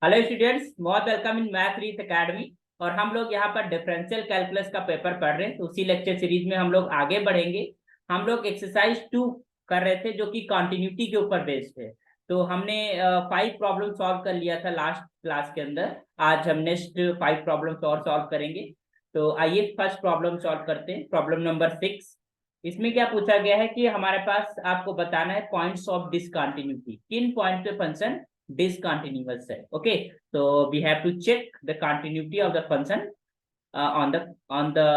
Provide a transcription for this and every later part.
Hello students, बहुत welcome in math wreath academy. और हम लोग यहाँ पर डिफरेंशियल कैलकुलस का पेपर पढ़ रहे हैं, तो उसी लेक्चर सीरीज में हम लोग आगे बढ़ेंगे। हम लोग एक्सरसाइज 2 कर रहे थे जो कि कंटिन्यूटी के ऊपर बेस्ड है। तो हमने 5 प्रॉब्लम सॉल्व कर लिया था लास्ट क्लास के अंदर। आज हम नेक्स्ट 5 प्रॉब्लम्स और सॉल्व करेंगे। तो आइए फर्स्ट प्रॉब्लम सॉल्व करते हैं, प्रॉब्लम नंबर 6। इसमें क्या पूछा गया है कि हमारे पास आपको बताना है पॉइंट्स ऑफ डिसकंटिन्यूटी, किन पॉइंट पे फंक्शन discontinuous है। Okay, so we have to check the continuity of the function on the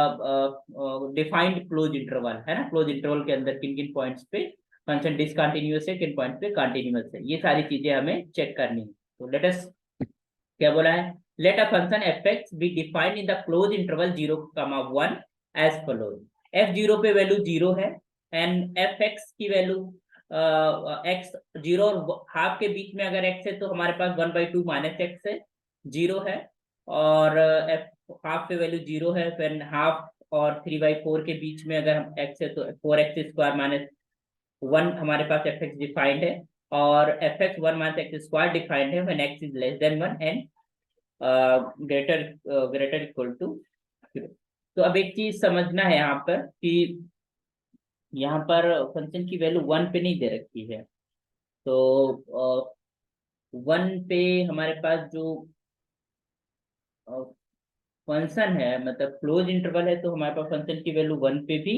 defined closed interval, है ना। क्लोज इंटरवल के अंदर किन किन पॉइंट्स पे फंक्शन डिसकंटिन्यूअस है, किन पॉइंट पे कंटिन्यूअस है, ये सारी चीजें हमें चेक करनी है। तो लेट अस, क्या बोला है, let a function f x be defined in the close interval 0, 1 as follows. F zero पे वैल्यू 0 है एंड एफ एक्स की वैल्यू एक्स 0 और हाफ के बीच में अगर एक्स है तो हमारे पास 1/2 माइनस एक्स है, 0 है। और एफ हाफ पे वैल्यू 0 है, फिर हाफ और 3/4 के बीच में अगर हम एक्स है तो 4x² माइनस 1 हमारे पास एफ एक्स डिफाइंड है। और f x 1 minus x square defined है when x is less than 1 and greater greater equal to 0। तो अब एक चीज समझना है यहाँ पर कि यहाँ पर फंक्शन की वैल्यू 1 पे नहीं दे रखी है। तो 1 पे हमारे पास जो फंक्शन है, मतलब क्लोज इंटरवल है, तो हमारे पास फंक्शन की वैल्यू 1 पे भी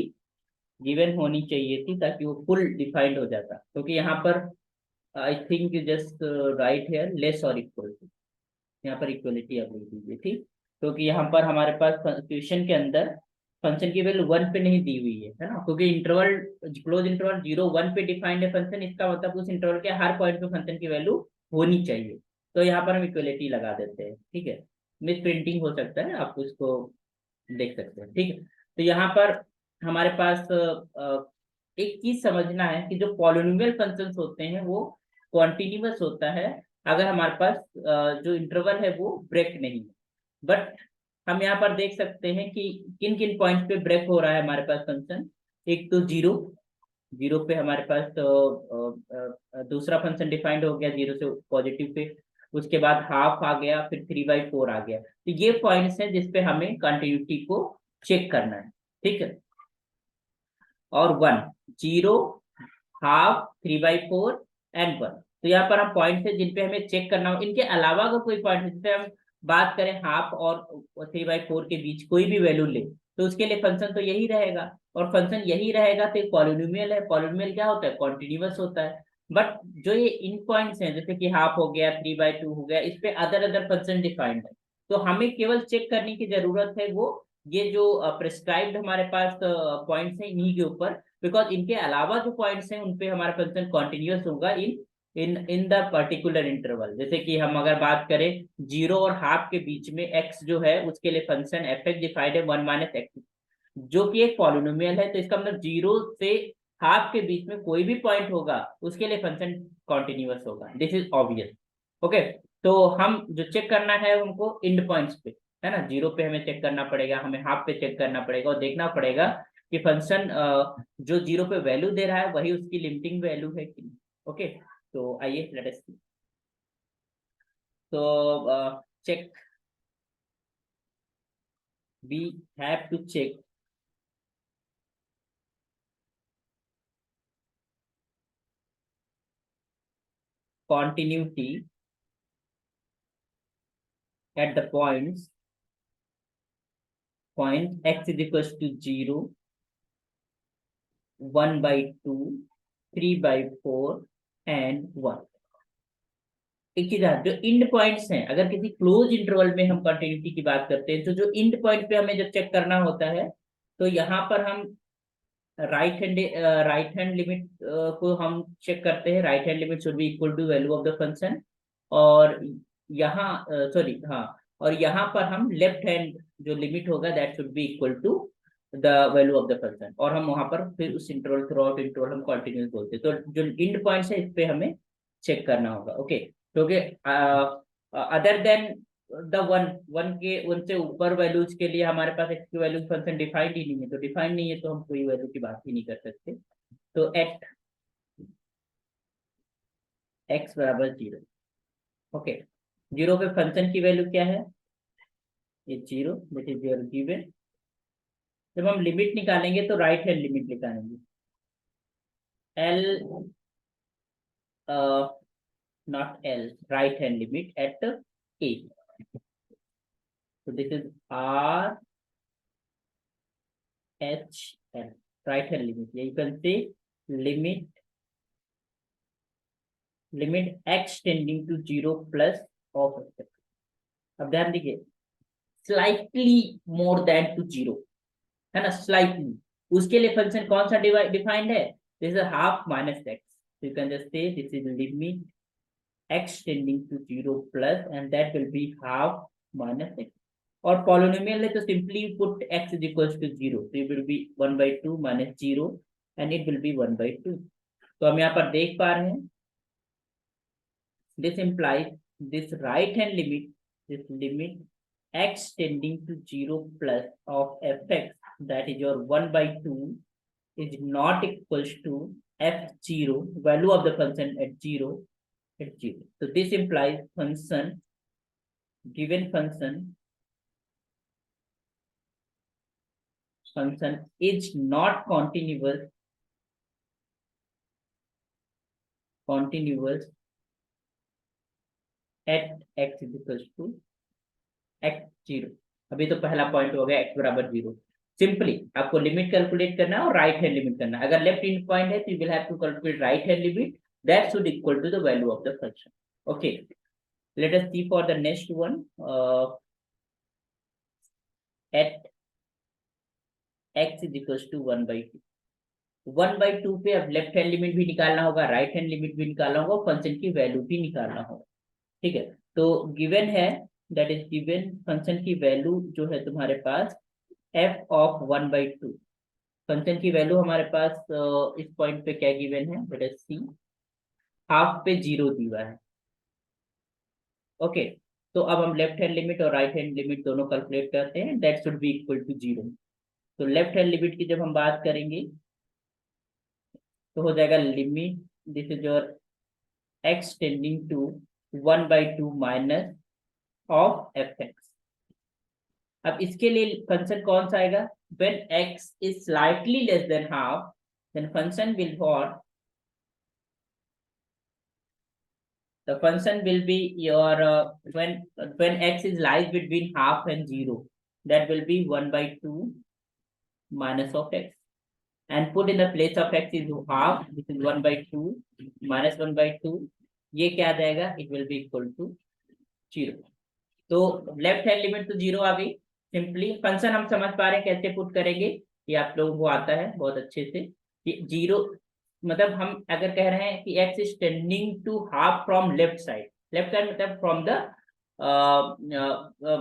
गिवन होनी चाहिए थी ताकि वो फुल डिफाइंड हो जाता। क्योंकि यहाँ पर I think just right here less और इक्वल टू, यहाँ पर इक्वलिटी आप लिख दीजिए, ठीक। क्योंकि यहाँ पर हमारे पास क्वेश्चन के अंदर फंक्शन की वैल्यू 1 पे नहीं दी हुई है ना। क्योंकि इंटरवल क्लोज इंटरवल 0, 1 पे डिफाइंड है फंक्शन, इसका मतलब उस इंटरवल के हर पॉइंट पे फंक्शन की वैल्यू होनी चाहिए। तो यहाँ पर हम इक्वलिटी लगा देते हैं, ठीक है। मिस प्रिंटिंग हो सकता है, आप उसको देख सकते हैं, ठीक है। तो यहाँ पर हमारे पास एक चीज समझना है कि जो पॉलिनोमियल फंक्शंस होते हैं वो कॉन्टिन्यूअस होता है अगर हमारे पास जो इंटरवल है वो ब्रेक नहीं है। बट हम यहाँ पर देख सकते हैं कि किन किन पॉइंट्स पे ब्रेक हो रहा है हमारे पास फंक्शन। एक तो 0, 0 पे हमारे पास दूसरा फंक्शन डिफाइंड हो गया 0 से पॉजिटिव पे। उसके बाद हाफ आ गया, फिर 3/4 आ गया। तो ये पॉइंट्स हैं जिसपे हमें कंटिन्यूटी को चेक करना है, ठीक है। और 1, 0, हाफ, 3/4 एंड 1। तो यहाँ पर हम पॉइंट्स है जिनपे हमें चेक करना हो। इनके अलावा अगर कोई पॉइंट है जिसपे हम बात करें हाफ और 3/4 के बीच कोई भी वैल्यू ले, तो उसके लिए फंक्शन तो यही रहेगा। और फंक्शन यही रहेगा तो पॉलिनोमियल है। पॉलिनोमियल क्या होता है, कॉन्टिन्यूअस होता है। बट जो ये इन पॉइंट्स हैं जैसे कि हाफ हो गया, 3/2 हो गया, इस पे अदर अदर फंक्शन डिफाइंड है। तो हमें केवल चेक करने की जरूरत है वो ये जो प्रिस्क्राइब्ड हमारे पास पॉइंट्स हैं इन्हीं के ऊपर। बिकॉज इनके अलावा जो पॉइंट्स हैं उनपे हमारा फंक्शन कॉन्टिन्यूअस होगा इन इन इन द पर्टिकुलर इंटरवल। जैसे कि हम अगर बात करें 0 और हाफ के बीच में x जो है उसके लिए फंक्शन एफ एक्स डिफाइंड है 1 माइनस एक्स, जो कि एक पॉलिनोमियल है। तो इसका मतलब 0 से हाफ के बीच में कोई भी पॉइंट होगा उसके लिए फंक्शन कॉन्टिन्यूअस होगा। This is obvious. ओके, तो हम जो चेक करना है उनको इंड पॉइंट्स पे, है ना। 0 पे हमें चेक करना पड़ेगा, हमें हाफ पे चेक करना पड़ेगा और देखना पड़ेगा कि फंक्शन जो 0 पे वैल्यू दे रहा है वही उसकी लिमिटिंग वैल्यू है कि नहीं। ओके, तो आइए लेट अस सी। तो check, we have to check continuity at the point x is equals to 0, 1/2, 3/4 and 1। एक चीज है, जो इंड पॉइंट्स हैं, अगर किसी क्लोज इंटरवल में हम कंटिन्यूटी की बात करते हैं तो जो इंड पॉइंट पे हमें जब चेक करना होता है तो यहाँ पर हम राइट हैंड लिमिट को हम चेक करते हैं। Right hand limit should be equal to value of the function. और यहाँ सॉरी हाँ, और यहाँ पर हम लेफ्ट हैंड जो लिमिट होगा that should be equal to the value of the function. और हम वहां पर फिर उस इंटरवल थ्रू आउट इंटरवल हम कंटिन्यूस बोलते हैं। तो जो इंड पॉइंट्स है इस पे हमें चेक करना होगा। ओके, क्योंकि other than the one one के उनसे ऊपर वैल्यूज के लिए हमारे पास एक्स की वैल्यू फंक्शन डिफाइंड ही नहीं है। तो डिफाइंड नहीं है तो हम कोई वैल्यू की बात ही नहीं कर सकते। तो एट एक्स बराबर 0। ओके, जीरो पे फंक्शन की वैल्यू क्या है, ये zero, that is your given. जब हम लिमिट निकालेंगे तो राइट हैंड लिमिट निकालेंगे, L naught L, right hand limit eight A. So this is R H L, right hand limit. You can say limit x tending to 0 plus of x। अब ध्यान दीजिए, slightly more than to zero, है ना, slightly, उसके लिए function कौन सा defined है, this is half minus x. You can just से this is limit x tending to 0 plus and that will be half minus x। और पॉलिनोमियल है तो simply put x is equals to 0, so it will be 1/2 minus 0 and it will be 1/2। तो हम यहाँ पर देख पा रहे हैं, this implies this right hand limit, this limit x tending to 0 plus of fx, that is your 1/2, is not equals to f0, value of the function at 0, at 0। So this implies function, given function is not continuous at x is equals to x0। अभी तो पहला point हो गया x बराबर 0। Simply आपको limit calculate करना है और राइट हैंड लिमिट करना है। अगर लेफ्ट हैंड पॉइंट है तो you will have to calculate right hand limit, that should equal to the value of the function. Okay, let us see for the next one, at x is equals to 1/2। 1/2 पे अब left hand limit भी निकालना होगा, right hand limit भी निकालना होगा, function की value भी निकालना होगा। ठीक है, तो गिवन है, दैट इज गिवन फंक्शन की वैल्यू जो है तुम्हारे पास f of 1/2। फंक्शन की वैल्यू हमारे पास इस पॉइंट पे क्या गिवन है, लेट अस सी, हाफ पे 0 दिया है। ओके, तो अब हम लेफ्ट हैंड लिमिट और राइट हैंड लिमिट दोनों कैलकुलेट करते हैं, that should be equal to 0। तो लेफ्ट हैंड लिमिट की जब हम बात करेंगे तो हो जाएगा limit, this is your x tending to 1/2 minus of fx। अब इसके लिए फंक्शन कौन सा आएगा, when x is slightly less than half then function will what, the function will be your when x is lies between half and 0, that will be 1/2 minus of x, and put in the place of x is half, this is 1/2 minus 1/2, ये क्या आ जाएगा, it will be equal to 0। तो left hand limit तो 0 आ गई। Simply function हम समझ पा रहे हैं कैसे पुट करेंगे, ये आप लोगों को आता है बहुत अच्छे से कि 0 मतलब हम अगर कह रहे हैं कि x is tending to half from left side, left side मतलब फ्रॉम द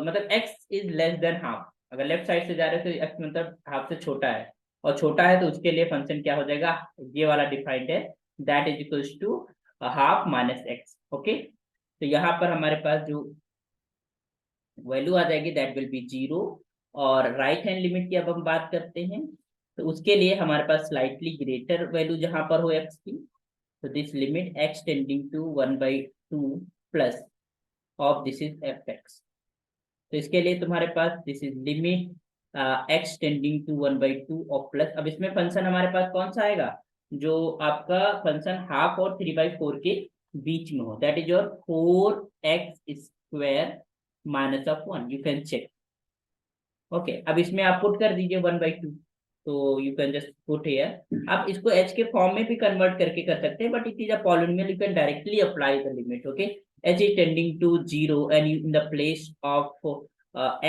मतलब x is less than half, अगर लेफ्ट साइड से जा रहे हो तो x मतलब हाफ से छोटा है, और छोटा है तो उसके लिए फंक्शन क्या हो जाएगा, ये वाला डिफाइंड है, that is equals to half minus x। Okay, तो यहाँ पर हमारे पास जो वैल्यू आ जाएगी दैट विल बी 0। और राइट हैंड लिमिट की अब हम बात करते हैं, तो उसके लिए हमारे पास स्लाइटली ग्रेटर वैल्यू जहां पर हो x की, तो this limit x tending to 1/2 plus of this is fx। तो इसके लिए तुम्हारे पास this is limit x tending to 1/2 of plus, अब इसमें फंक्शन हमारे पास कौन सा आएगा, जो आपका फंक्शन हाफ और 3/4 के बीच में हो, that is your 4x² minus of 1, you can check। Okay, अब इसमें आप पुट कर दीजिए 1/2, तो you can just put here. आप इसको h के फॉर्म में भी कन्वर्ट करके कर सकते हैं, but it is a polynomial, you can directly apply the limit. Okay, h is tending to 0 and you in the place of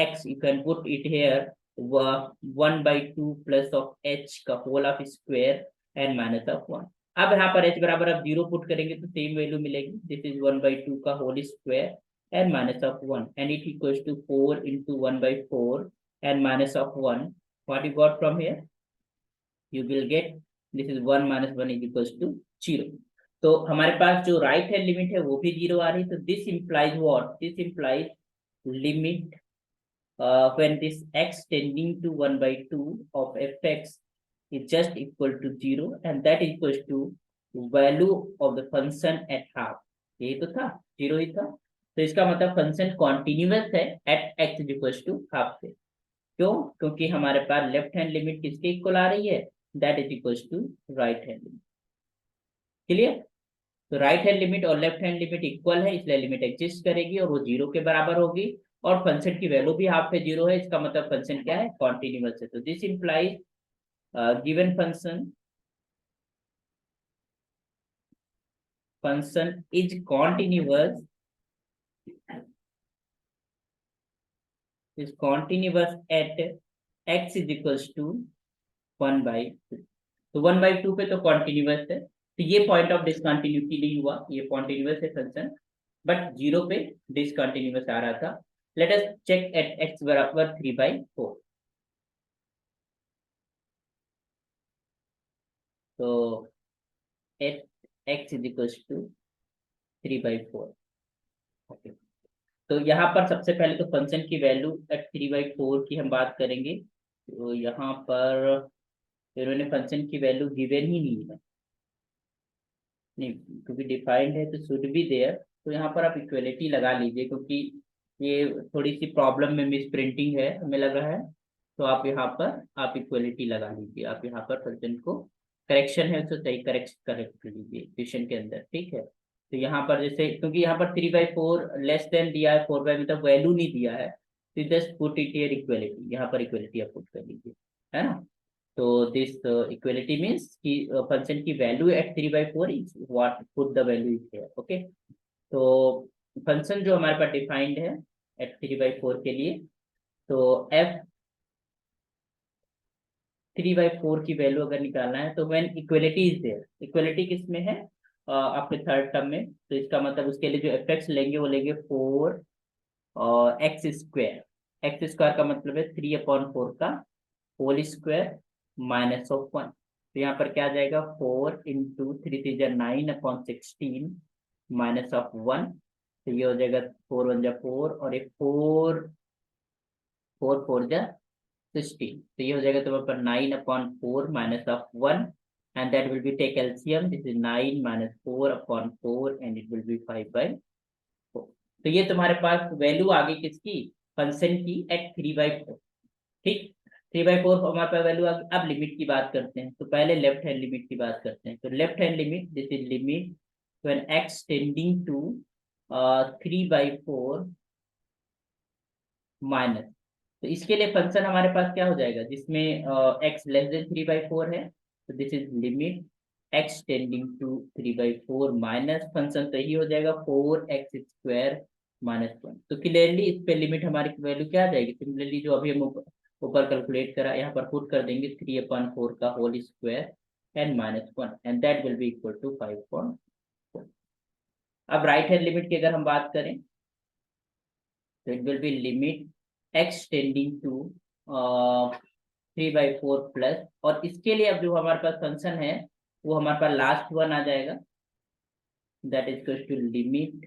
x you can put it here 1/2 plus of h का whole of square and minus of 1। अब यहाँ पर h बराबर अब 0 put करेंगे तो same value मिलेगी, this is 1/2 का whole square and minus of 1, and it equals to 4 into 1/4 and minus of 1। What you got from here, you will get this is 1 minus 1 is equals to 0। तो हमारे पास जो right hand limit है वो भी 0 आ रही है, तो this implies what, this implies limit when this x tending to 1/2 of fx is just equal to 0 and that equals to value of the function at half। यही तो था, 0 ही था। तो इसका मतलब फंक्शन कॉन्टिन्यूअस है at x is equal to half से। क्यों? क्योंकि हमारे पास लेफ्ट हैंड लिमिट किसके इक्वल आ रही है, that is equal to right hand limit. Clear? तो राइट हैंड लिमिट और लेफ्ट हैंड लिमिट इक्वल है, इसलिए लिमिट एग्जिस्ट करेगी और वो जीरो के बराबर होगी, और फंक्शन की वैल्यू भी हाफ पे जीरो है, इसका मतलब फंक्शन क्या है, कॉन्टिन्यूअस है। तो this implies given function is continuous at x is equals to 1/2। तो 1/2 पे तो कॉन्टिन्यूअस है, तो ये पॉइंट ऑफ डिसकंटिन्यूटी नहीं हुआ, ये कॉन्टिन्यूअस है फंक्शन, बट जीरो पे डिसकंटिन्यूअस आ रहा था। Let us check at x बराबर 3/4। तो at x is equal to 3/4। Okay, तो यहाँ पर सबसे पहले तो फंक्शन की वैल्यू एट 3/4 की हम बात करेंगे। तो यहाँ पर इन्होंने फंक्शन की वैल्यू गिवन ही नहीं है, नहीं क्योंकि डिफाइंड है तो शुड बी देयर। तो यहाँ पर आप इक्वलिटी लगा लीजिए, क्योंकि ये थोड़ी सी प्रॉब्लम में मिस प्रिंटिंग है हमें लग रहा है। तो आप यहाँ पर आप इक्वलिटी लगा लीजिए, आप यहाँ पर फंक्शन को करेक्शन है उसको सही करेक्ट कर लीजिए इक्वेशन के अंदर, ठीक है। तो यहाँ पर जैसे, क्योंकि यहाँ पर 3/4 लेस देन दिया है, 4 मतलब वैल्यू नहीं दिया है, तो just put it here equality, यहाँ पर इक्वलिटी आप पुट कर लीजिए, है ना। तो दिस इक्वलिटी मीन्स कि फंक्शन की value at 3/4 is what put the value is here. Okay, तो फंक्शन जो हमारे पास डिफाइंड है एट 3/4 के लिए, तो एफ 3/4 की वैल्यू अगर निकालना है तो when equality is there, equality किस में है, आपके थर्ड टर्म में, तो इसका मतलब उसके लिए जो एफेक्ट्स लेंगे वो लेंगे 4 और एक्स स्क्वायर। एक्स स्क्वायर का मतलब है 3/4 का होल स्क्वायर माइनस ऑफ 1। तो यहाँ पर क्या आ जाएगा, 4 इंटू 3 9/16 माइनस ऑफ 1। तो ये हो जाएगा 4 1 जा 4 और एक 4 4 जा 16। तो ये हो जाएगा तुम्हारे पर 9/4 minus of 1, and that will be take LCM, this is 9 minus 4/4 and it will be 5/4। तो ये तुम्हारे पास वैल्यू आ गई किसकी, फंक्शन की एट 3/4। ठीक, 3/4 हमारे पास वैल्यू आ गई। अब लिमिट की बात करते हैं, तो पहले लेफ्ट हैंड लिमिट की बात करते हैं। तो left hand limit, this is limit when x tending to 3/4 minus. तो इसके लिए फंक्शन हमारे पास क्या हो जाएगा, जिसमें x लेस देन 3/4 है, तो this is limit x tending to 3/4 minus function सही हो जाएगा 4x² माइनस 1। तो क्लियरली इस पे लिमिट हमारी वैल्यू क्या आ जाएगी, सिमिलरली जो अभी हम ऊपर कैलकुलेट करा, यहाँ पर पुट कर देंगे 3/4 का whole square and minus 1, and that will be equal to 5/4। अब राइट हैंड लिमिट की अगर हम बात करें, तो it will be limit x tending to 3/4 plus, और इसके लिए अब जो हमारे पास फंक्शन है वो हमारे पास लास्ट वन आ जाएगा, that is equal to limit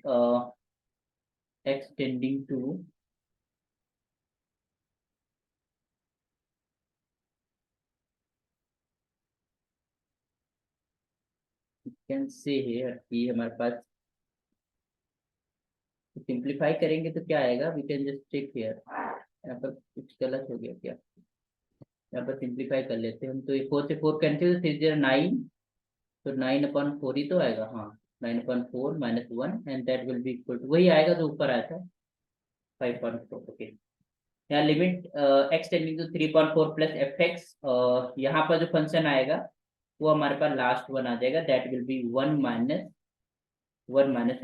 x tending to can say here कि हमारे पास सिंप्लीफाई करेंगे तो क्या आएगा, we can just check here. यहाँ पर कुछ गलत हो गया क्या, यहाँ पर सिंप्लीफाई कर लेते हैं हम। तो 4 से 4 कैंसिल, 3 9, तो 9/4 ही तो आएगा, हाँ 9/4 minus 1, and that will be equal to वही आएगा जो ऊपर आया था 5/4। ओके, यहाँ limit x tending to 3/4 plus f x, यहाँ पर जो फंक्शन आएगा वो हमारे पास लास्ट वन आ जाएगा, that will be 1 minus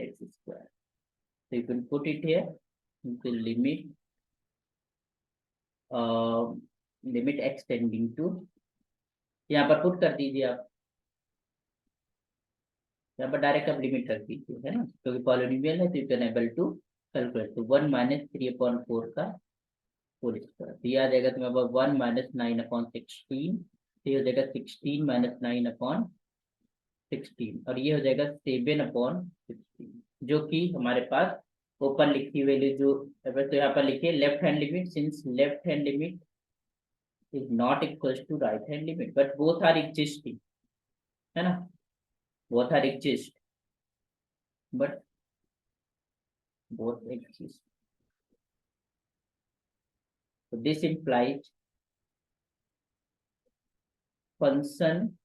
x²। So you can put it here into limit x tending to, यहाँ पर पुट कर दीजिए आप, यहाँ पर डायरेक्ट आप लिमिट रख दीजिए, है ना, क्योंकि पॉलिनोमियल है तो you can able to calculate. तो 1 माइनस 3/4 का होल स्क्वायर, तो ये आ जाएगा तुम्हारे पास 1 माइनस 9/16, तो ये हो जाएगा 16 माइनस 9/16, और ये हो जाएगा 7/16, जो कि हमारे पास ऊपर लिखी हुई जो, तो यहाँ पर लिखिए left hand limit, since left hand limit is not equal to right hand limit but both are existing, है ना, both are exist but both exist. So this implies function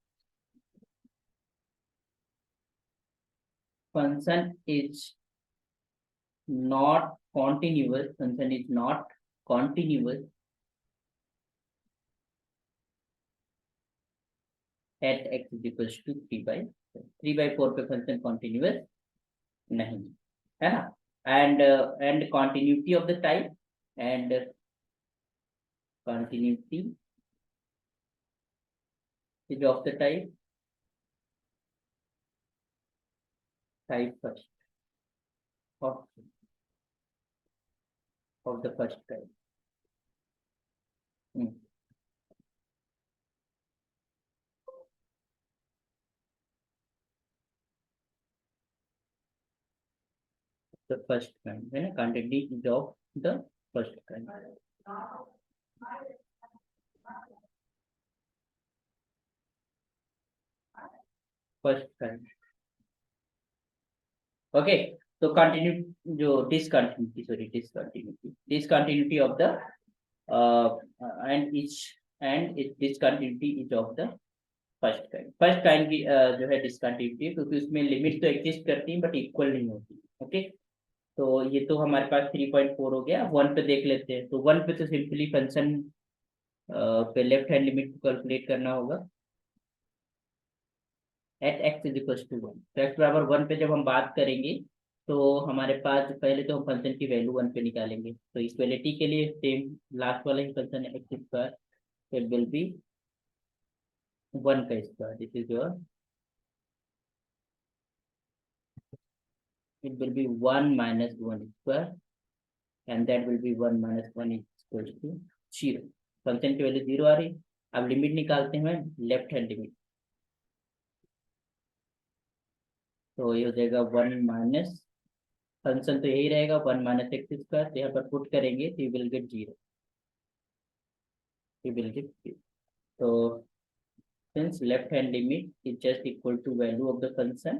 is not continuous. Function is not continuous at x is equals to 3/4 पे function continuous नहीं है ना. And continuity of the type and continuity is of the type first of the first type. The first kind है ना, continuity is of the first kind. First kind. Okay, so continue जो discontinuity of the and its discontinuity is of the first kind की जो है discontinuity, क्योंकि उसमें limit तो exist करती है बट इक्वल नहीं होती. ओके, तो ये तो हमारे पास 3.4 हो गया. 1 पे देख लेते हैं. तो 1 पे तो सिंपली फंक्शन पे लेफ्ट हैंड लिमिट को कैलकुलेट करना होगा at x is equal to 1. तो x बराबर 1 पे जब हम बात करेंगे तो हमारे पास पहले तो हम फंक्शन की वैल्यू 1 पे निकालेंगे. तो इक्वलिटी के लिए सेम लास्ट वाला ही फंक्शन है x square, it will be 1 का square. This is your, it will be 1 minus 1 square and that will be 1 minus 1 is equal to 0. Function की वैल्यू 0 आ रही. अब लिमिट निकालते हैं लेफ्ट हैंड लिमिट. तो ये हो जाएगा 1 माइनस, फंक्शन तो यही रहेगा 1 माइनस एक्स स्क्वायर. तो यहाँ पर पुट करेंगे तो यू विल गेट 0. तो since left hand limit is just equal to value of the function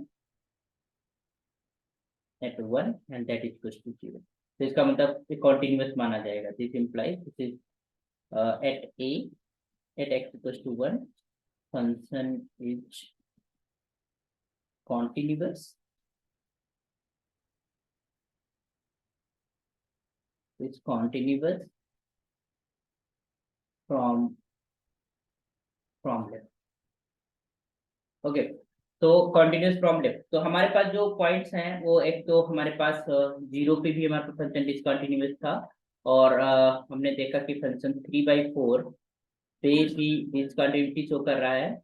at 1 and that is equal to 0. तो इसका मतलब कंटिन्यूअस माना जाएगा. This implies this is at x equals to 1 function is continuous. It's continuous from left. Okay, तो continuous from left. तो हमारे पास जो points हैं वो एक तो हमारे पास 0 पे भी हमारे पास फंक्शन डिसकंटिन्यूअस था और हमने देखा कि फंक्शन 3/4 पे भी डिसकंटिन्यूटी शो कर रहा है.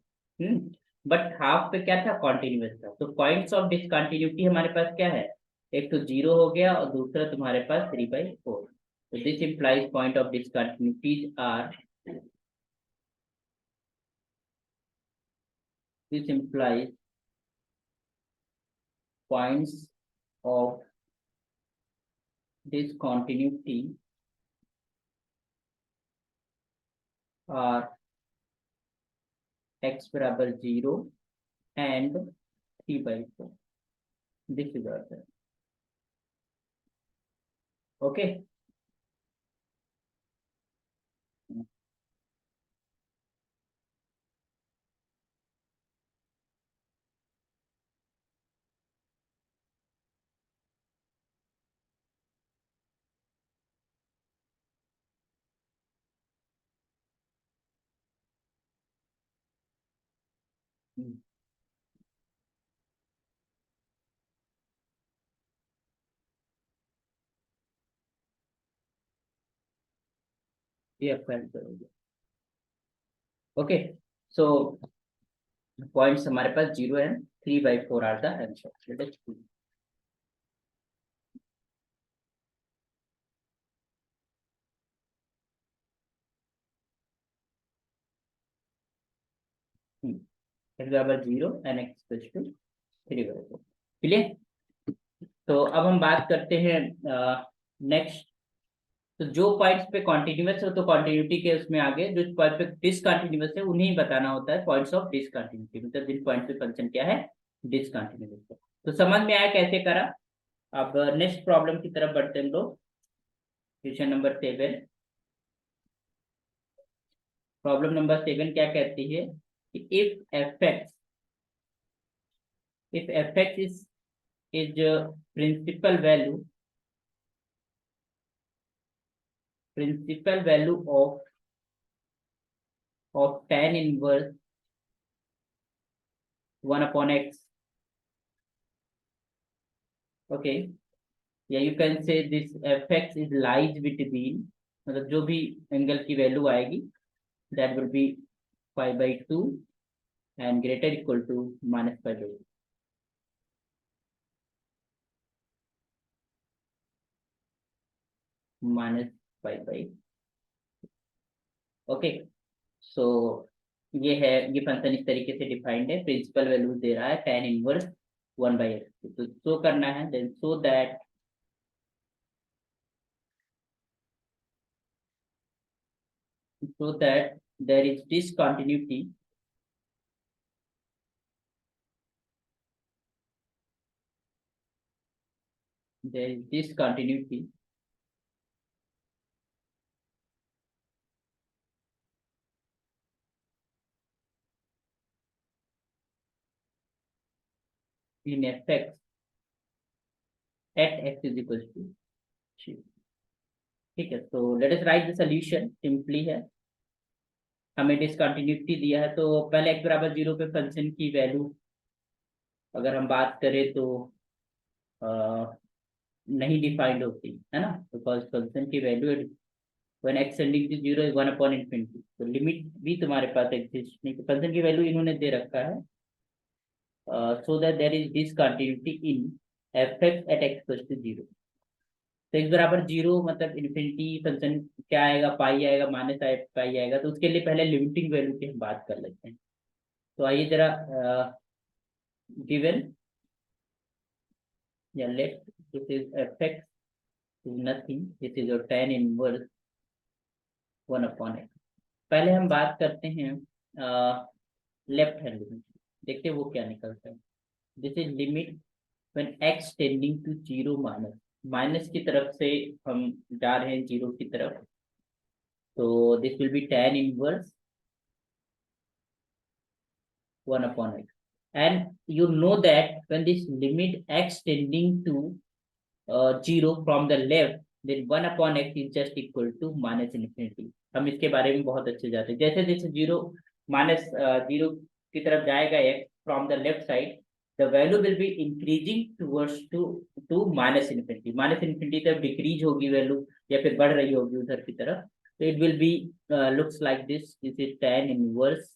बट हाफ पे क्या था, कॉन्टिन्यूअस था. तो पॉइंट्स ऑफ डिसकंटिन्यूटी हमारे पास क्या है, एक तो 0 हो गया और दूसरा तुम्हारे पास 3/4. तो this implies point of discontinuities are, this implies points of discontinuity are x बराबर 0 and 3/4. This is our answer. Okay. ये अप्लाई करोगे. ओके, सो पॉइंट्स हमारे पास 0 and 3/4 are the answer. Let's see. x बराबर 0 and x equal to 3/4. Clear. तो अब हम बात करते हैं नेक्स्ट. तो जो पॉइंट्स पे कॉन्टिन्यूअस हो तो कॉन्टिन्यूटी के उसमें आगे, जो पॉइंट पे डिसकंटिन्यूअस है उन्हें बताना होता है पॉइंट्स ऑफ डिसकंटिन्यूटी. मतलब जिन पॉइंट पे फंक्शन क्या है, डिसकंटिन्यूअस है. तो समझ में आया कैसे करा. अब नेक्स्ट प्रॉब्लम की तरफ बढ़ते हैं हम लोग। Question number 7। प्रॉब्लम नंबर 7 क्या कहती है कि if f(x) is principal value of tan inverse 1 upon x, okay, या you can say this fx is lies between, मतलब जो भी एंगल की वैल्यू आएगी that will be pi/2 and greater equal to -pi/2, -pi/, okay. So ये है, ये function इस तरीके से डिफाइंड है, प्रिंसिपल वैल्यू दे रहा है tan इनवर्स 1/x, तो शो करना है, then so that there is discontinuity in fx at x is equal to 3। ठीक है, तो late us write the solution, simply है, हमें डिसकंटिन्यूटी दिया है, तो पहले x बराबर 0 पे फंक्शन की वैल्यू अगर हम बात करें तो नहीं डिफाइंड होती है ना, बिकॉज फंक्शन की value when x tending to 0 is 1 upon infinity, तो लिमिट भी तुम्हारे पास एग्जिस्ट नहीं, तो फंक्शन की वैल्यू इन्होंने दे रखा है, so that there is discontinuity in f(x) at x equals to 0। तो x बराबर 0 मतलब इन्फिनिटी, फंक्शन क्या आएगा, पाई आएगा, माइनस पाई आएगा, तो उसके लिए पहले लिमिटिंग वैल्यू की हम बात कर लेते हैं। तो आइए जरा गिवन या let this is fx is nothing, this is your tan inverse 1 upon x। पहले हम बात करते हैं लेफ्ट हैंड लिमिट, देखते हैं वो क्या निकलता है। This is limit when x tending to 0 minus, minus की तरफ से हम जा रहे हैं 0 की तरफ, तो this will be tan inverse 1 upon x, and you know that when this limit x tending to 0 from the left, then 1 upon x is just equal to minus infinity। हम इसके बारे में बहुत अच्छे जाते हैं, जैसे जैसे 0 माइनस 0 की तरफ जाएगा x from the left side, the value will be increasing towards to minus infinity, minus infinity तक डिक्रीज होगी वैल्यू, या फिर बढ़ रही होगी उधर की तरफ, तो it will B looks like this is tan inverse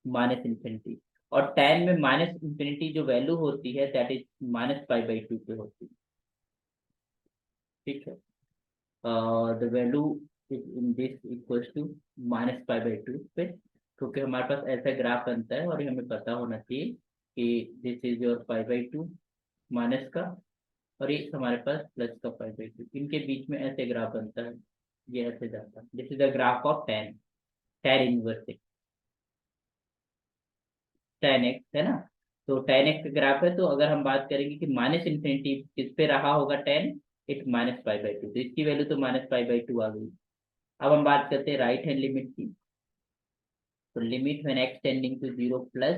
minus infinity, और tan में माइनस इन्फिनिटी जो वैल्यू होती है दैट इज -pi/2 पे होती है, ठीक है। The value in this equals to -pi/2 पे, क्योंकि हमारे पास ऐसा ग्राफ बनता है और ये हमें पता होना चाहिए कि this is your pi/2 minus का, और ये हमारे पास प्लस का pi/2, इनके बीच में ऐसे ग्राफ बनता है, ये ऐसे जाता है, this is the graph of tan inverse tan x, है ना। तो tan x का ग्राफ है, तो अगर हम बात करेंगे कि माइनस इन्फिनिटी किस पे रहा होगा tan, इट -pi/2, तो इसकी वैल्यू तो -pi/2 आ गई। अब हम बात करते हैं राइट हैंड लिमिट की, तो limit when x tending to 0 plus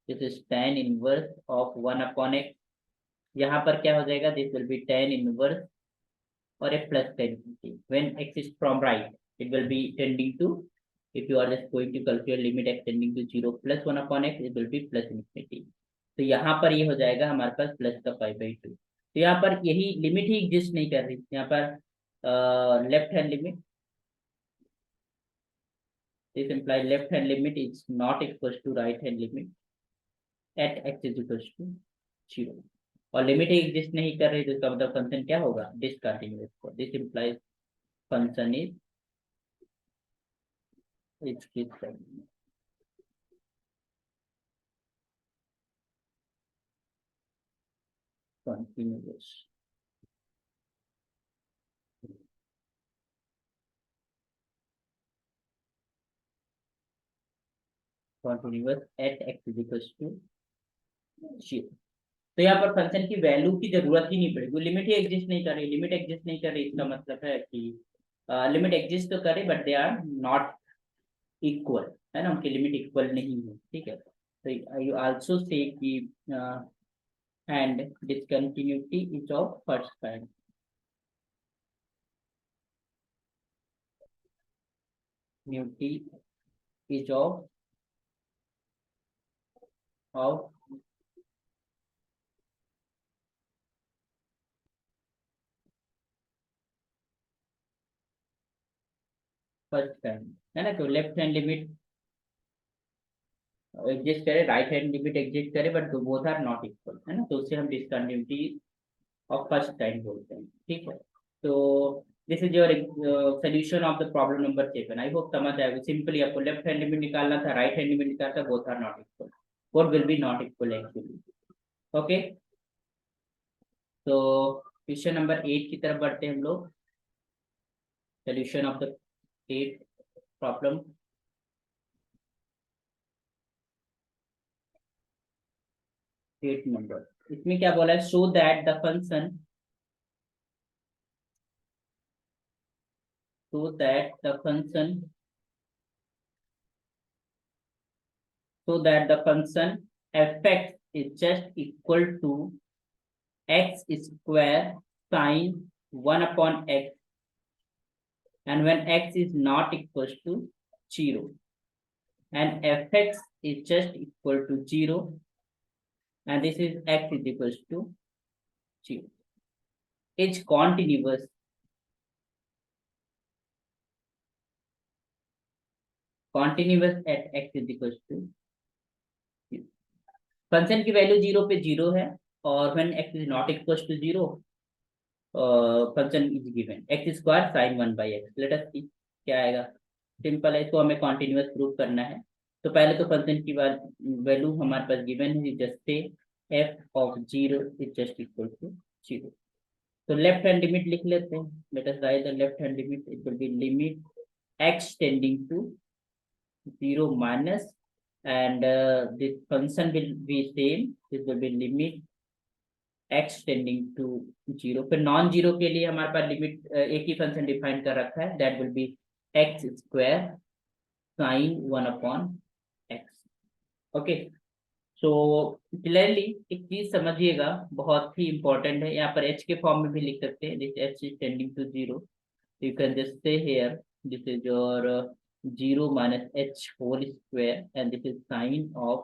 this is tan inverse of 1 upon x, यहाँ पर क्या हो जाएगा, this will be tan inverse और एक प्लस का infinity, when x is from right it will be tending to, if you are just going to calculate limit x tending to 0 plus 1 upon x, it will be plus infinity, तो यहाँ पर ये हो जाएगा हमारे पास plus का pi/2, तो यहाँ पर यही लिमिट ही एग्जिस्ट नहीं कर रही, यहाँ पर left hand limit, this imply left hand limit is not equal to right hand limit at x is equal to 0, और लिमिट ही एग्जिस्ट नहीं कर रही, तो इसका मतलब फंक्शन क्या होगा, discontinuous, this implies function is discontinuous, continuous, continuous at x is equals to 0। तो यहाँ पर फंक्शन की वैल्यू की जरूरत ही नहीं पड़ेगी, लिमिट ही एग्जिस्ट नहीं कर रही, लिमिट एग्जिस्ट नहीं कर रही, इसका मतलब है कि लिमिट एग्जिस्ट तो करे but they are not equal, है ना, उनकी लिमिट इक्वल नहीं है, ठीक है। तो यू आल्सो से कि and discontinuity is of first kind, न्यूटी इज ऑफ फर्स्ट काइंड, है ना। तो लेफ्ट हैंड लिमिट एग्जिस्ट करे, राइट हैंड लिमिट एग्जिस्ट करे, but both are not equal, है ना, तो उससे हम डिसकंटिन्यूटी ऑफ फर्स्ट काइंड बोलते हैं, ठीक है। तो this is your solution of the problem number 7। I hope समझ आएगा। सिंपली आपको लेफ्ट हैंड लिमिट निकालना था, राइट हैंड लिमिट निकालना था, both are not equal, both will be not equal actually, okay. तो क्वेश्चन नंबर 8 की तरफ बढ़ते हैं हम लोग, solution of the 8 problem. 8 number, इसमें क्या बोला है, show that the function, so that the function fx is just equal to x square sine 1 upon x, and when x is not equal to 0, and fx is just equal to 0, and this is x is equal to 0, is continuous at x is equal to 0। Function की value 0 पे 0 है, और when x is not equal to 0, function is given x square sine 1/x। Let us see क्या आएगा। Simple है, इसको हमें continuous prove करना है। तो पहले तो फंक्शन की वैल्यू हमारे पास गिवन है, just say f of 0 is just equal to 0। तो लेफ्ट हैंड लिमिट लिख लेते हैं, let us write the left hand limit, it will be limit x tending to 0 minus, and this function will be same, this will be limit x tending to 0। फिर non zero के लिए हमारे पास limit एक ही function define कर रखा है, that will B x square sine 1 upon x, okay. So clearly एक चीज समझिएगा, बहुत ही इंपॉर्टेंट है, यहाँ पर h के फॉर्म में भी लिख सकते हैं, this h is tending to 0, you can just say here this is your 0 minus h whole square, and this is sine of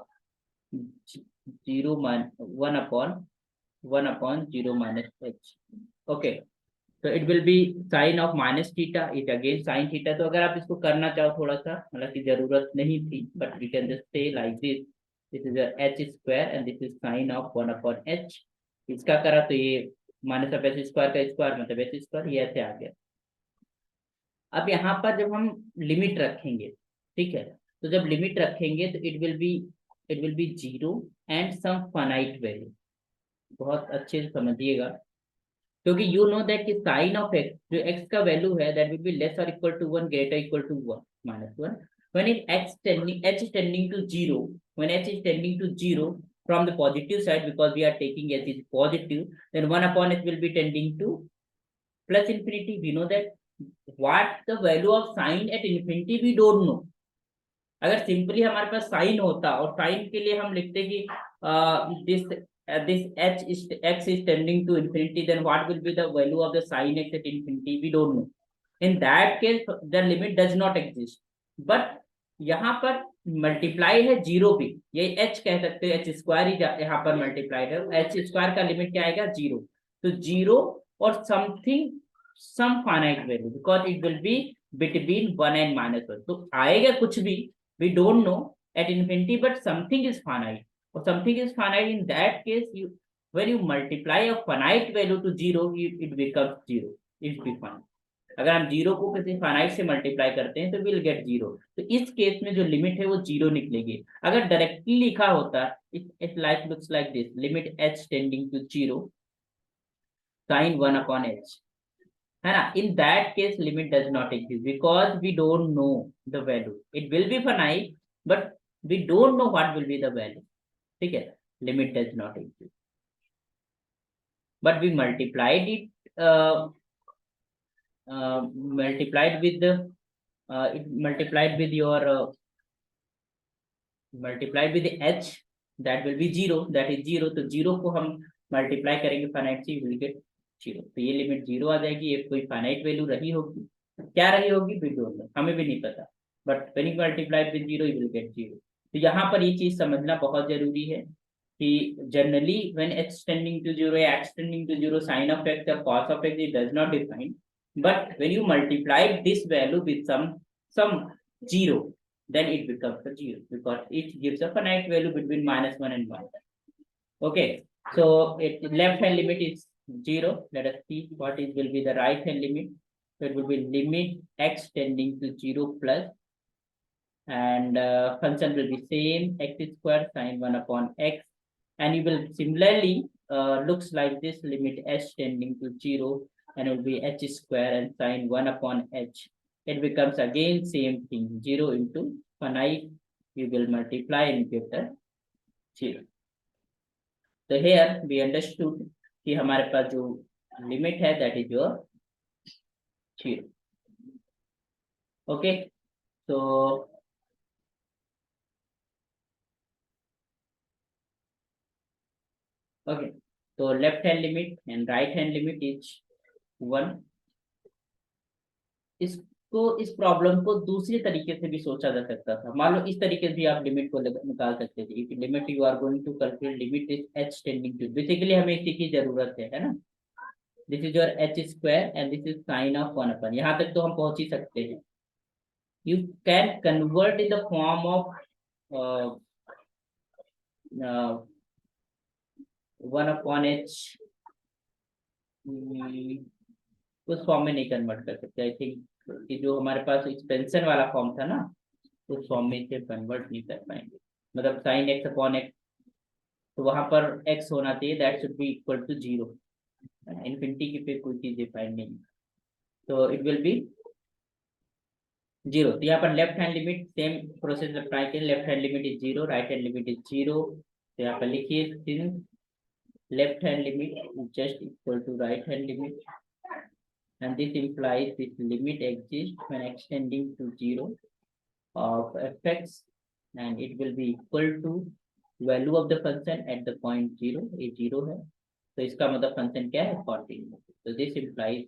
0 minus 1 upon 0 minus h, okay। तो it will be sine of minus theta is again sine theta. तो अगर आप इसको करना चाहो थोड़ा सा, हालांकि जरूरत नहीं थी, but we can just say like this, this is h square and this is sine of 1 upon h. इसका करा तो ये माइनस ऑफ एच स्क्वायर का स्क्वायर मतलब एच स्क्वायर, ये ऐसे आ गया। अब यहाँ पर जब हम लिमिट रखेंगे, ठीक है, तो जब लिमिट रखेंगे तो it will be 0 and some finite value. बहुत अच्छे से समझिएगा, क्योंकि यू नो दैट कि साइन ऑफ एक्स, जो एक्स का वैल्यू है, दैट विल बी लेस और equal to 1 greater equal to 1 minus 1 when it h is tending to 0, when h is tending to 0 from the positive side, because we are taking h is positive, then 1 upon h will be tending to plus infinity। we know that what the value of sine at infinity we don't know। अगर simply हमारे पास sign होता, और sign के लिए हम लिखते कि this x is tending to infinity, then what will be the value of the sin x at infinity, we don't know। in that case the limit does not exist, but यहाँ पर multiply है 0 भी, ये h कह सकते हैं, h square ही यहाँ पर मल्टीप्लाइड है, h स्क्वायर का लिमिट क्या आएगा 0। तो 0 और something some finite value, because it will be between 1 and -1, तो आएगा कुछ भी, we don't know at infinity, but something is finite, or something is finite। in that case when you multiply a finite value to 0, it becomes 0, it be finite। अगर हम 0 को किसी finite से multiply करते हैं तो विल गेट 0। तो इस केस में जो लिमिट है वो 0 निकलेगी। अगर डायरेक्टली लिखा होता, it like looks like this, limit h tending to 0 sin 1 upon h, है ना। in that case limit does not exist, because we don't know the value, it will be finite but we don't know what will be the value, ठीक है, limit does not exist। but we multiplied it multiplied with the it multiplied with your multiplied with the h, that will be 0, that is 0. तो 0 को हम multiply करेंगे finite से, will get 0. तो ये limit 0 आ जाएगी. ये कोई फाइनाइट वैल्यू रही होगी, क्या रही होगी वी डोंट नो, हमें भी नहीं पता, but when you multiply with 0 you will get 0. तो यहाँ पर ये चीज समझना बहुत जरूरी है कि generally when x tending to 0 या x tending to 0, sine of x या cos of x, it does not define, but when you multiply this value with some 0, then it becomes a 0 because it gives a finite value between -1 and 1. Okay, so left hand limit is 0. Let us see what is will be the right hand limit. So it will be limit x tending to 0 plus, and function will be same, x square sin 1 upon x, and you will similarly looks like this, limit h tending to 0, and it will be h square and sin 1 upon h. It becomes again same thing, 0 into finite, you will multiply and get the 0. So here we understood कि हमारे पास जो limit है that is your 0. Okay, so okay, so left hand limit and right hand limit is 1. इसको इस problem को दूसरे तरीके से भी सोचा जा सकता था. मान लो इस तरीके से भी आप लिमिट को निकाल सकते थे. If limit you are going to calculate limit is h tending to, basically हमें इसी की जरूरत है ना. This is your h square and this is sine of 1 upon, यहाँ तक तो हम पहुंच ही सकते हैं. You can convert in the form of 1 upon h. उस फॉर्म में नहीं कन्वर्ट कर सकते. आई थिंक कि जो हमारे पास एक्सपेंशन वाला फॉर्म था ना, उस फॉर्म में इसे कन्वर्ट नहीं कर पाएंगे. मतलब साइन x अपॉन x, तो वहां पर x होना चाहिए, that should be equal to 0. Infinity की पे कोई चीज डिफाइन नहीं, तो इट विल बी 0. तो यहाँ पर left hand limit same process apply करें. Left hand limit is 0, right hand limit is 0. तो यहाँ पर लिखिए since left hand limit is just equal to right hand limit, and this implies this limit exists when extending to 0 of fx, and it will be equal to value of the function at the point 0. ये 0 है, तो इसका मतलब function क्या है, continuous. So this implies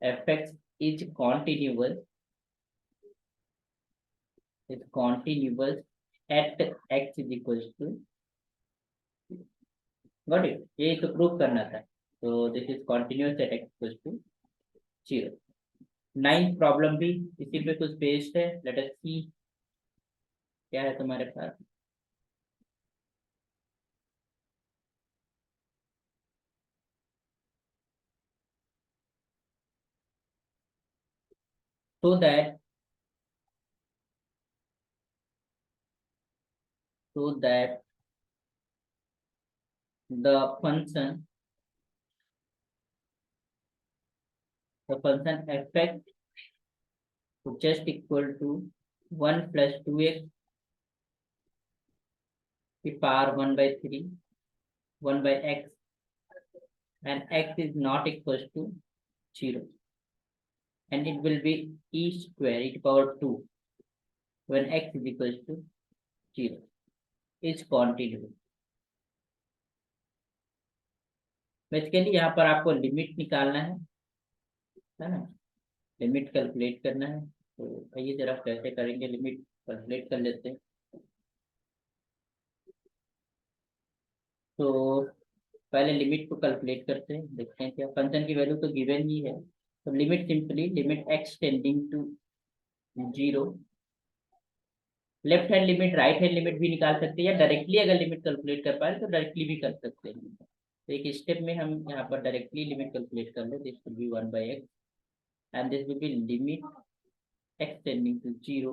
fx is continuous at x is equals to, got it. ये तो prove करना था. तो this is continuous at x equals to 0. 9th problem भी इसी पे कुछ बेस्ड है. लेट अस सी क्या है तुम्हारे पास. so that the function fx would just equal to 1 plus 2x to power 1 by 3 1 by x, and x is not equals to 0, and it will be e square e to power 2 when x is equals to 0 is continuous. Basically यहाँ पर आपको limit निकालना है ना, limit calculate करना है. तो आइए जरा कैसे करेंगे, लिमिट कैलकुलेट कर लेते हैं. तो पहले लिमिट को कैलकुलेट करते हैं, देखते हैं क्या. फंक्शन की वैल्यू तो गिवन ही है, तो limit simply limit x tending to 0. Left hand limit right hand limit भी निकाल सकते हैं, या डायरेक्टली अगर लिमिट कैलकुलेट कर पाए तो डायरेक्टली भी कर सकते हैं. तो एक स्टेप में हम यहाँ पर डायरेक्टली लिमिट कैलकुलेट कर ले. This will be 1 by x and this will be limit x tending to 0.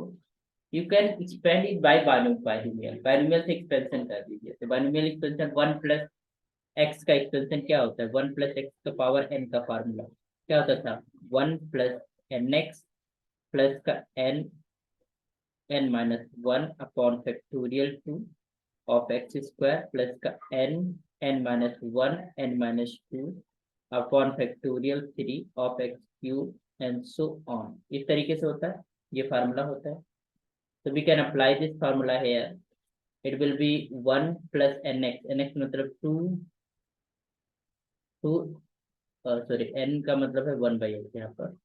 You can expand it by binomial. binomial से एक्सपेंशन कर दीजिए. तो binomial एक्सपेंशन 1 plus x का एक्सपेंशन क्या होता है, 1 plus x का पावर n का फार्मूला क्या होता था, 1 plus nx plus का n minus 1 upon factorial 2 of x square plus का n-1 n-2 upon factorial 3 of x cube and so on. इस तरीके से होता है, ये फार्मूला होता है। तो we can apply this formula here. It will be 1 plus nx, nx मतलब 2 सॉरी n का मतलब है 1/x, यहाँ पर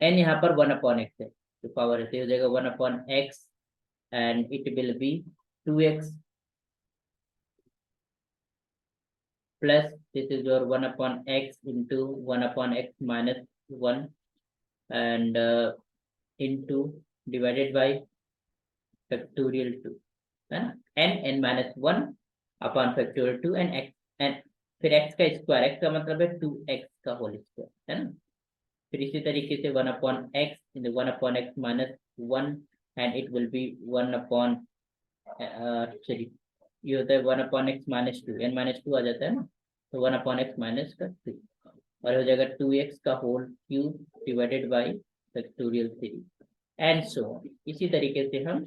n यहाँ पर 1/x है, तो पावर ऐसे हो जाएगा 1/x and it will be 2x plus this is your 1/x into 1/x minus 1 and into divided by factorial 2 है ना, n minus 1 upon factorial 2 and x and फिर x का स्क्वायर, x का मतलब है 2x का होल स्क्वायर है ना। फिर इसी तरीके से 1/x into 1/x minus 1 and it will be 1 sorry ये होता है 1/x minus 2, n-2 आ जाता है ना, तो 1/x minus का 2 और हो जाएगा 2x का whole cube divided by factorial 3 and so on. इसी तरीके से हम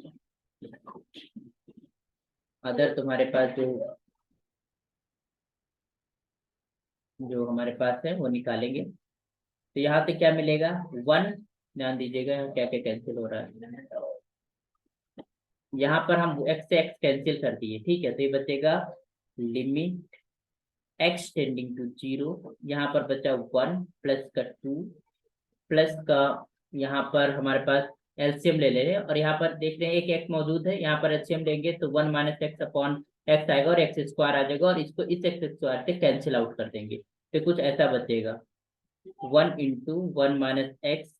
अदर तुम्हारे पास जो हमारे पास है वो निकालेंगे। तो यहाँ से क्या मिलेगा 1, ध्यान दीजिएगा क्या क्या कैंसिल हो रहा है। यहाँ पर हम x से x कैंसिल कर दिए, ठीक है, तो ये बचेगा लिमिट x टेंडिंग टू 0, यहाँ पर बचा 1 प्लस का 2 प्लस का यहाँ पर हमारे पास एलसीएम ले ले रहे हैं और यहाँ पर देख रहे हैं एक x मौजूद है, यहाँ पर एलसीएम लेंगे तो 1 माइनस एक्स अपॉन एक्स आएगा और एक्स स्क्वायर आ जाएगा और इसको इस एक्स स्क्वायर से कैंसिल आउट कर देंगे, तो कुछ ऐसा बचेगा 1 इंटू 1 माइनस एक्स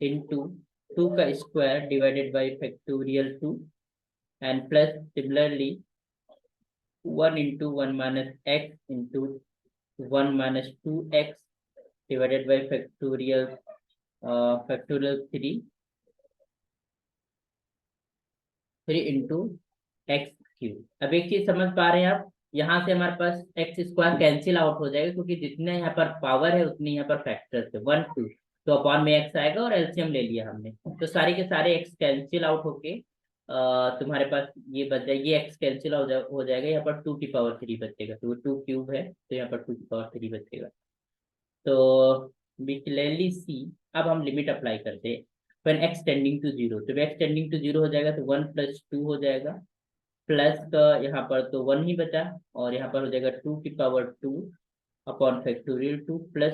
इंटू 2 का square divided by factorial 2 and plus similarly 1 into 1 minus x into 1 minus 2x divided by factorial 3 into x cube. अब एक चीज समझ पा रहे हैं आप, यहाँ से हमारे पास एक्स स्क्वायर कैंसिल आउट हो जाएगा क्योंकि जितने यहाँ पर पावर है उतनी यहाँ पर फैक्टर्स है 1 2, तो अपॉन में एक्स आएगा और एलसीएम ले लिया हमने, तो सारे के सारे एक्स कैंसिल आउट होके तुम्हारे पास ये बच जाएगा, ये एक्स कैंसिल हो जाएगा, यहाँ पर 2 की पावर 3 बचेगा, तो 2 क्यूब है तो यहाँ पर 2 की पावर 3 बचेगा। तो वी क्लियरली सी, अब हम लिमिट अप्लाई करते हैं when x टेंडिंग टू 0, तो x टेंडिंग टू 0 हो जाएगा तो 1 + 2 हो जाएगा प्लस का यहाँ पर तो 1 ही बचा और यहाँ पर हो जाएगा 2 की पावर 2 अपॉन फैक्टोरियल 2 प्लस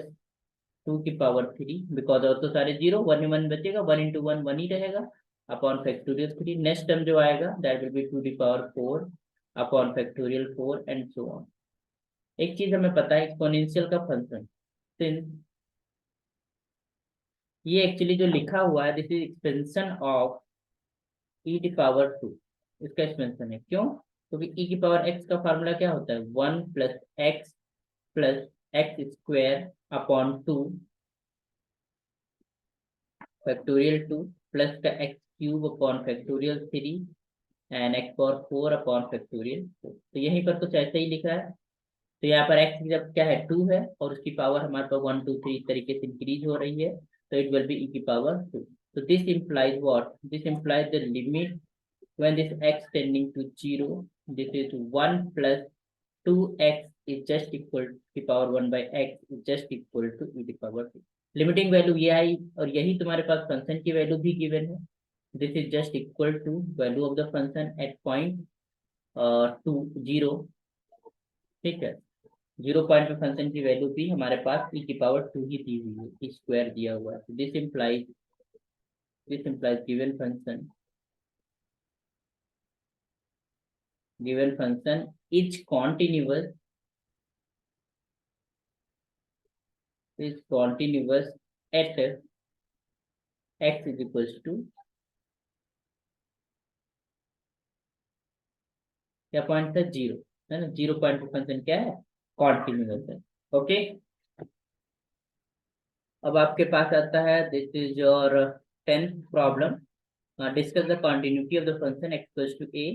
2 की पावर 3 बिकॉज और तो सारे 0, 1 1 बचेगा, 1 इंटू 1 1 ही रहेगा अपॉन फैक्टोरियल 3। नेक्स्ट टर्म जो आएगा दैट विल बी 2 की power 4 upon factorial 4 and so on. एक चीज हमें पता है एक्सपोनेंशियल का फंक्शन, ये एक्चुअली जो लिखा हुआ है this is expansion of e⁻², इसका एक्सपेंशन है। क्यों? क्योंकि e⁻x का फार्मूला क्या होता है 1 plus x square upon 2 factorial 2 plus का x cube upon factorial 3 and x⁴ upon factorial 4। तो यहीं पर कुछ ऐसे ही लिखा है, तो यहाँ पर x जब क्या है 2 है और उसकी पावर हमारे पास 1 2 3 इस तरीके से इंक्रीज हो रही है, तो it will B e⁻²। So this implies what? This implies the limit when this x tending to 0, this is 1 plus 2x is just equal to power 1 by x is just equal to e⁻²। Limiting value ये आई और यही तुम्हारे पास function की value भी given है, this is just equal to value of the function at point 0, ठीक है। 0 पॉइंट पे फंक्शन की वैल्यू भी हमारे पास e⁻² ही दी हुई है, स्क्वायर दिया हुआ है। This implies given function is continuous at x is equals to क्या पॉइंट था 0, है ना। 0 पॉइंट पे फंक्शन क्या है कॉन्टिन्यूअस है। ओके, अब आपके पास आता है this is your 10th problem, discuss the continuity of the function x equals to a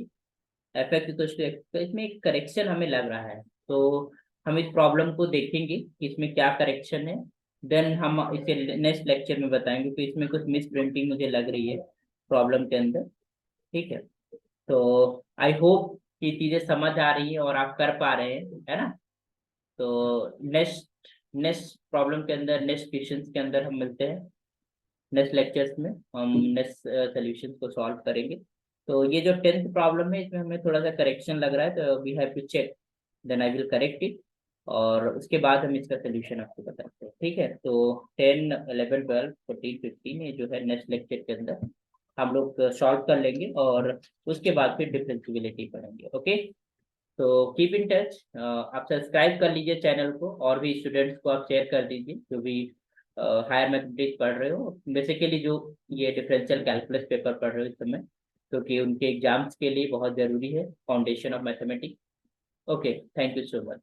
f(x) equals to x। तो इसमें एक करेक्शन हमें लग रहा है, तो हम इस प्रॉब्लम को देखेंगे कि इसमें क्या करेक्शन है, देन हम इसे नेक्स्ट लेक्चर में बताएंगे कि इसमें कुछ मिस प्रिंटिंग मुझे लग रही है प्रॉब्लम के अंदर, ठीक है। तो आई होप कि चीजें समझ आ रही है और आप कर पा रहे हैं, है ना। तो नेक्स्ट नेक्स्ट प्रॉब्लम के अंदर, नेक्स्ट क्वेश्चंस के अंदर हम मिलते हैं। नेक्स्ट लेक्चर्स में हम नेक्स्ट सॉल्यूशंस को सॉल्व करेंगे। तो ये जो 10th प्रॉब्लम है, इसमें हमें थोड़ा सा करेक्शन लग रहा है, तो we have to check, then I will correct it, और उसके बाद हम इसका सोल्यूशन आपको बताते हैं, ठीक है। तो 10, 11, 12, 14, 15 ये जो है नेक्स्ट लेक्चर के अंदर हम लोग सॉल्व कर लेंगे, और उसके बाद फिर डिफरेंशिएबिलिटी पढ़ेंगे। ओके, तो कीप इन टच। आप सब्सक्राइब कर लीजिए चैनल को, और भी स्टूडेंट्स को आप शेयर कर दीजिए जो भी हायर मैथमेटिक्स पढ़ रहे हो, बेसिकली जो ये डिफरेंशियल कैलकुलस पेपर पढ़ रहे हो इस समय, क्योंकि उनके एग्जाम्स के लिए बहुत जरूरी है foundation of mathematics. Okay, thank you so much.